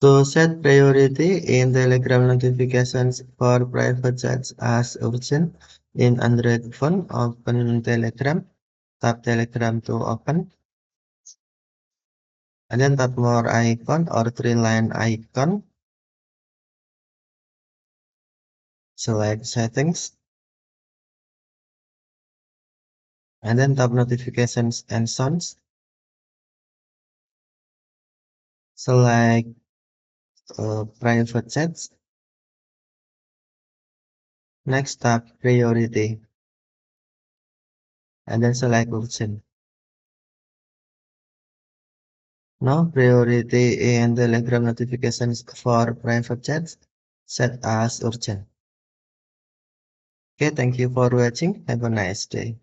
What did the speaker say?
To set priority in Telegram notifications for private chats as urgent in Android phone, open Telegram, tap Telegram to open, and then tap more icon or three-line icon, select settings, and then tap notifications and sounds, select private chats, next tap priority, and then select urgent. Now priority in Telegram notifications for private chats set as urgent. Okay, thank you for watching. Have a nice day.